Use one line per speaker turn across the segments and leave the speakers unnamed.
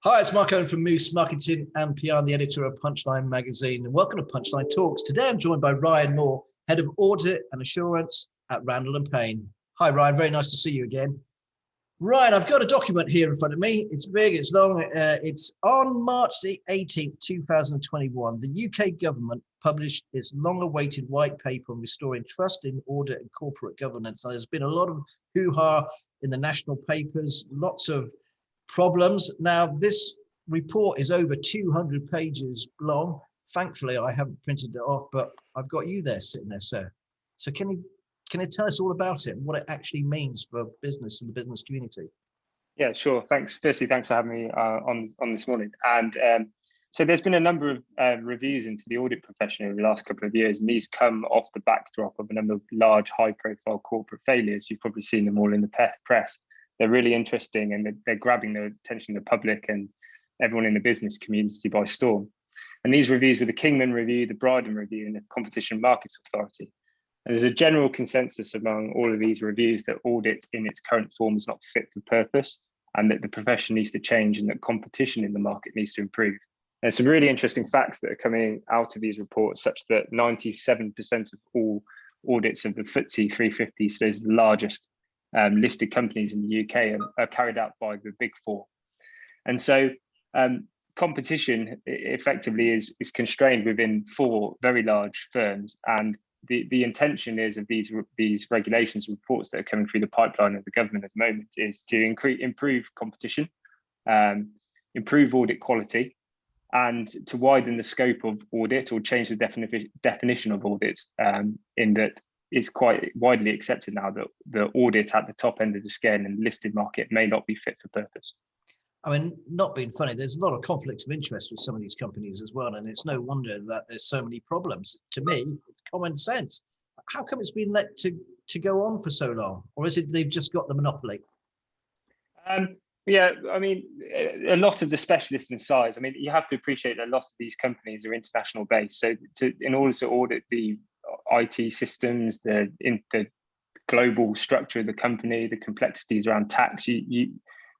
Hi, it's Mark Owen from Moose Marketing and PR, and the editor of Punchline magazine. And welcome to Punchline Talks. Today I'm joined by Ryan Moore, Head of Audit and Assurance at Randall Payne. Hi, Ryan. Very nice to see you again. Ryan, I've got a document here in front of me. It's big, it's long. It's on March the 18th, 2021. The UK government published its long-awaited white paper on restoring trust in audit and corporate governance. Now, there's been a lot of hoo-ha in the national papers, lots of problems. Now, this report is over 200 pages long. Thankfully, I haven't printed it off, but I've got you there sitting there, sir. So can you tell us all about it and what it actually means for business and the business community?
Yeah, sure. Thanks. Firstly, thanks for having me on this morning. And so there's been a number of reviews into the audit profession over the last couple of years, and these come off the backdrop of a number of large, high-profile corporate failures. You've probably seen them all in the press. They're really interesting, and they're grabbing the attention of the public and everyone in the business community by storm. And these reviews were the Kingman Review, the Bryden Review, and the Competition Markets Authority. And there's a general consensus among all of these reviews that audit in its current form is not fit for purpose, and that the profession needs to change, and that competition in the market needs to improve. There's some really interesting facts that are coming out of these reports, such that 97% of all audits of the FTSE 350, so those are the largest listed companies in the UK, are carried out by the Big Four. And so competition effectively is constrained within four very large firms, and the intention is of these regulations reports that are coming through the pipeline of the government at the moment is to improve competition, improve audit quality, and to widen the scope of audit, or change the definition of audit, in that it's quite widely accepted now that the audit at the top end of the scale in the listed market may not be fit for purpose.
I mean, not being funny, there's a lot of conflict of interest with some of these companies as well, and it's no wonder that there's so many problems. To me, it's common sense. How come it's been let to go on for so long? Or is it they've just got the monopoly?
Yeah, I mean, a lot of the specialists in size, I mean, you have to appreciate that a lot of these companies are international based. So in order to audit the IT systems, the global structure of the company, the complexities around tax, it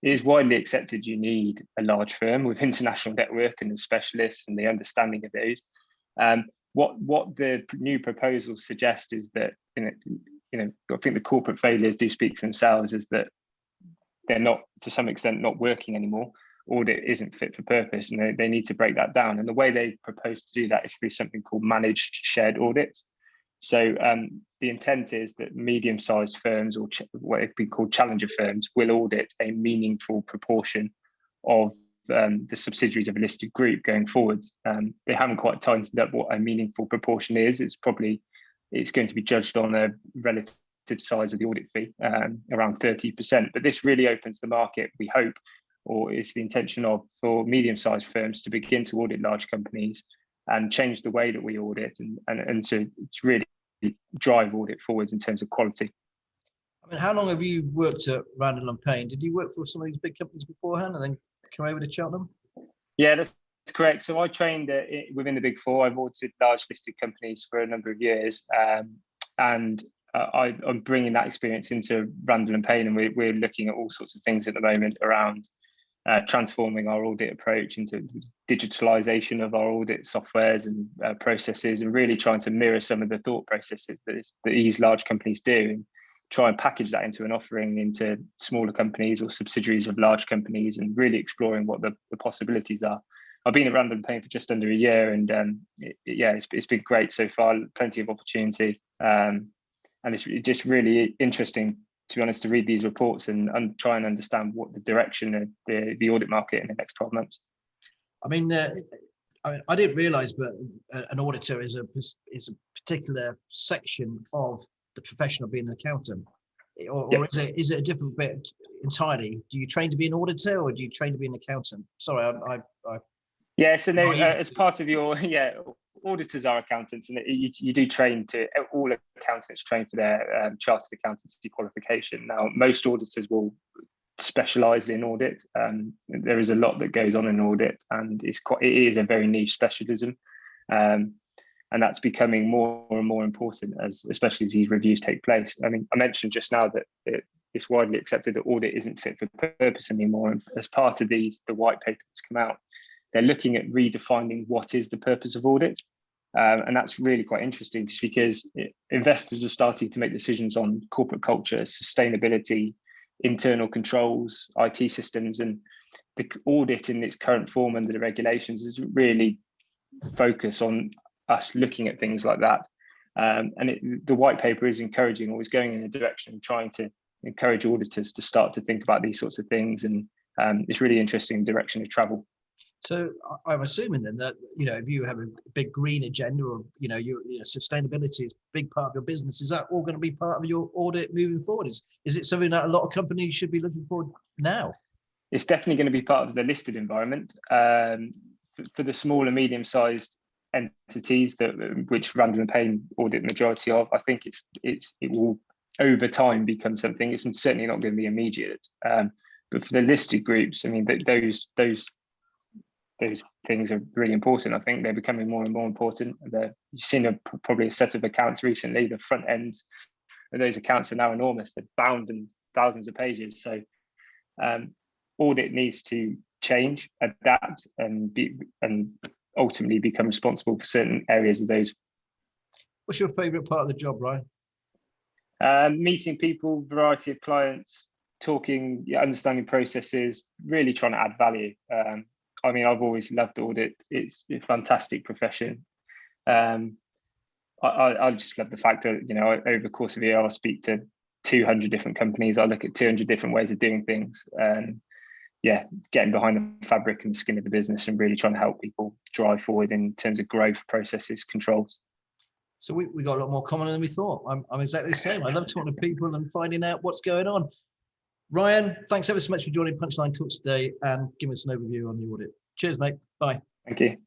is widely accepted you need a large firm with international network and the specialists and the understanding of those. What the new proposals suggest is that, I think the corporate failures do speak for themselves, is that they're not, to some extent, not working anymore. Audit isn't fit for purpose, and they need to break that down. And the way they propose to do that is through something called managed shared audits. So the intent is that medium-sized firms, or what it could be called challenger firms, will audit a meaningful proportion of the subsidiaries of a listed group going forwards. They haven't quite tightened up what a meaningful proportion is. It's going to be judged on a relative size of the audit fee, around 30%. But this really opens the market, we hope, or is the intention for medium-sized firms to begin to audit large companies and change the way that we audit, and to really drive audit forwards in terms of quality.
I mean, how long have you worked at Randall Payne? Did you work for some of these big companies beforehand and then come over to Cheltenham?
Yeah, that's correct. So I trained within the Big Four. I've audited large listed companies for a number of years, and I'm bringing that experience into Randall Payne, and we're looking at all sorts of things at the moment around transforming our audit approach into digitalization of our audit softwares and processes, and really trying to mirror some of the thought processes that these large companies do, and try and package that into an offering into smaller companies or subsidiaries of large companies, and really exploring what the possibilities are. I've been at Randall Payne for just under a year, and it's been great so far. Plenty of opportunity, and it's just really interesting, to be honest, to read these reports and try and understand what the direction of the audit market in the next 12 months.
I mean, I didn't realise, but an auditor is a particular section of the profession of being an accountant, or is it a different bit entirely? Do you train to be an auditor, or do you train to be an accountant? Sorry,
so no, as part of your auditors are accountants, and you do train to, all accountants train for their chartered accountancy qualification. Now, most auditors will specialise in audit. There is a lot that goes on in audit, and it is a very niche specialism, and that's becoming more and more important, especially as these reviews take place. I mean, I mentioned just now that it's widely accepted that audit isn't fit for purpose anymore. And as part of the white paper that's come out, they're looking at redefining what is the purpose of audit. And that's really quite interesting, just because investors are starting to make decisions on corporate culture, sustainability, internal controls, IT systems, and the audit in its current form under the regulations is really focus on us looking at things like that. The white paper is encouraging, or is going in a direction trying to encourage auditors to start to think about these sorts of things. And it's really interesting direction of travel.
So I'm assuming then that, if you have a big green agenda, or, sustainability is a big part of your business, is that all going to be part of your audit moving forward? Is it something that a lot of companies should be looking for now?
It's definitely going to be part of the listed environment. For the small and medium-sized entities which Randall Payne audit the majority of, I think it will over time become something. It's certainly not going to be immediate. But for the listed groups, I mean, those things are really important. I think they're becoming more and more important. You've seen probably a set of accounts recently. The front ends of those accounts are now enormous. They're bound in thousands of pages. So audit needs to change, adapt, and ultimately become responsible for certain areas of those.
What's your favourite part of the job, Ryan?
Meeting people, variety of clients, talking, understanding processes, really trying to add value. I mean, I've always loved audit. It's a fantastic profession. I just love the fact that, over the course of a year, I'll speak to 200 different companies. I look at 200 different ways of doing things. And getting behind the fabric and the skin of the business and really trying to help people drive forward in terms of growth, processes, controls.
So we got a lot more common than we thought. I'm exactly the same. I love talking to people and finding out what's going on. Ryan, thanks ever so much for joining Punchline Talks today and giving us an overview on the audit. Cheers, mate. Bye.
Thank you.